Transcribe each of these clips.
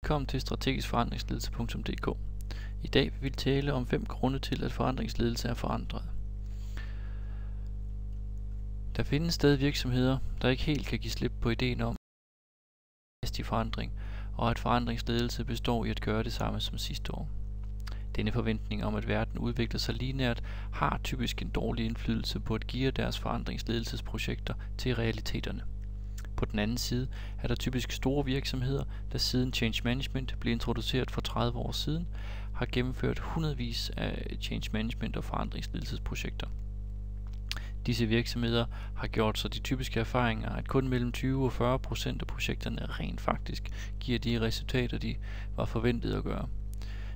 Velkommen til strategiskforandringsledelse.dk. I dag vil vi tale om 5 grunde til, at forandringsledelse er forandret. Der findes stadig virksomheder, der ikke helt kan give slip på ideen om hastig forandring, og at forandringsledelse består i at gøre det samme som sidste år. Denne forventning om, at verden udvikler sig lineært, har typisk en dårlig indflydelse på at geare deres forandringsledelsesprojekter til realiteterne. På den anden side er der typisk store virksomheder, der siden Change Management blev introduceret for 30 år siden, har gennemført hundredvis af Change Management og forandringsledelsesprojekter. Disse virksomheder har gjort sig de typiske erfaringer, at kun mellem 20 og 40% af projekterne rent faktisk giver de resultater, de var forventet at gøre.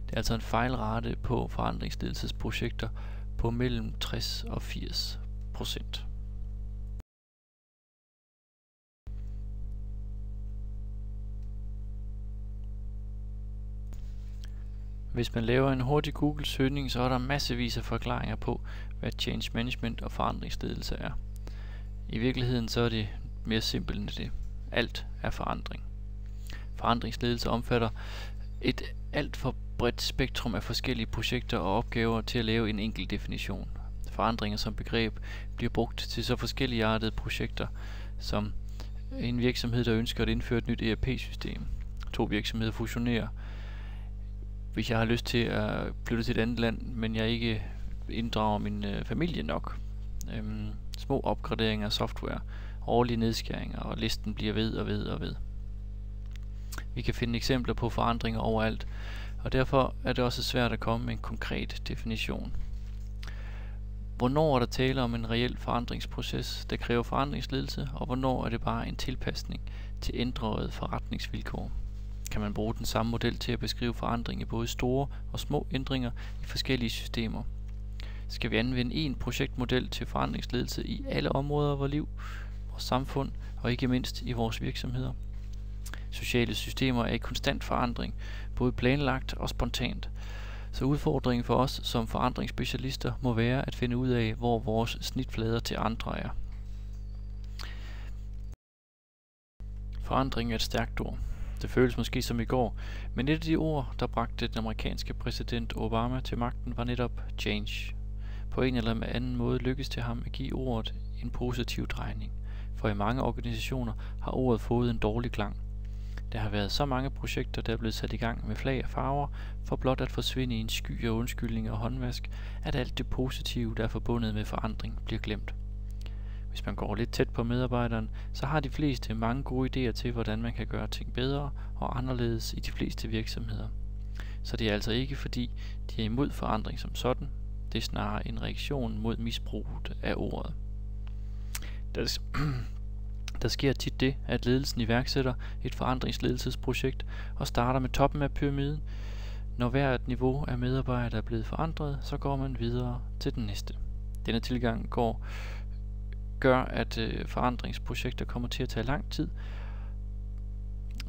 Det er altså en fejlrate på forandringsledelsesprojekter på mellem 60 og 80%. Hvis man laver en hurtig Google-søgning, så er der massevis af forklaringer på, hvad Change Management og forandringsledelse er. I virkeligheden så er det mere simpelt end det. Alt er forandring. Forandringsledelse omfatter et alt for bredt spektrum af forskellige projekter og opgaver til at lave en enkelt definition. Forandringer som begreb bliver brugt til så forskelligartede projekter som en virksomhed, der ønsker at indføre et nyt ERP-system. 2 virksomheder fusionerer. Hvis jeg har lyst til at flytte til et andet land, men jeg ikke inddrager min familie nok. Små opgraderinger af software, årlige nedskæringer, og listen bliver ved og ved og ved. Vi kan finde eksempler på forandringer overalt, og derfor er det også svært at komme med en konkret definition. Hvornår er der tale om en reel forandringsproces, der kræver forandringsledelse, og hvornår er det bare en tilpasning til ændrede forretningsvilkår? Kan man bruge den samme model til at beskrive forandring i både store og små ændringer i forskellige systemer? Skal vi anvende en projektmodel til forandringsledelse i alle områder af vores liv, vores samfund og ikke mindst i vores virksomheder? Sociale systemer er i konstant forandring, både planlagt og spontant. Så udfordringen for os som forandringsspecialister må være at finde ud af, hvor vores snitflader til andre er. Forandring er et stærkt ord. Det føles måske som i går, men et af de ord, der bragte den amerikanske præsident Obama til magten, var netop change. På en eller anden måde lykkedes det ham at give ordet en positiv drejning, for i mange organisationer har ordet fået en dårlig klang. Der har været så mange projekter, der er blevet sat i gang med flag og farver, for blot at forsvinde i en sky af undskyldninger og håndvask, at alt det positive, der er forbundet med forandring, bliver glemt. Hvis man går lidt tæt på medarbejderen, så har de fleste mange gode idéer til, hvordan man kan gøre ting bedre og anderledes i de fleste virksomheder. Så det er altså ikke fordi, de er imod forandring som sådan. Det er snarere en reaktion mod misbruget af ordet. Der sker tit det, at ledelsen iværksætter et forandringsledelsesprojekt og starter med toppen af pyramiden. Når hvert niveau af medarbejdere er blevet forandret, så går man videre til den næste. Denne tilgang gør, at forandringsprojekter kommer til at tage lang tid.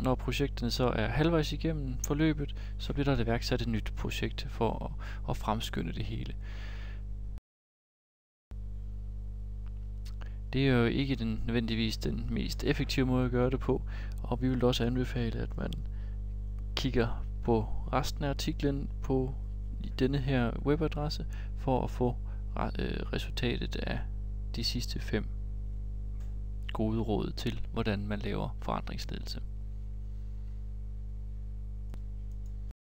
Når projekterne så er halvvejs igennem forløbet, så bliver der iværksat et nyt projekt for at fremskynde det hele. Det er jo ikke nødvendigvis den mest effektive måde at gøre det på, og vi vil også anbefale, at man kigger på resten af artiklen på denne her webadresse, for at få resultatet af de sidste 5 gode råd til, hvordan man laver forandringsledelse.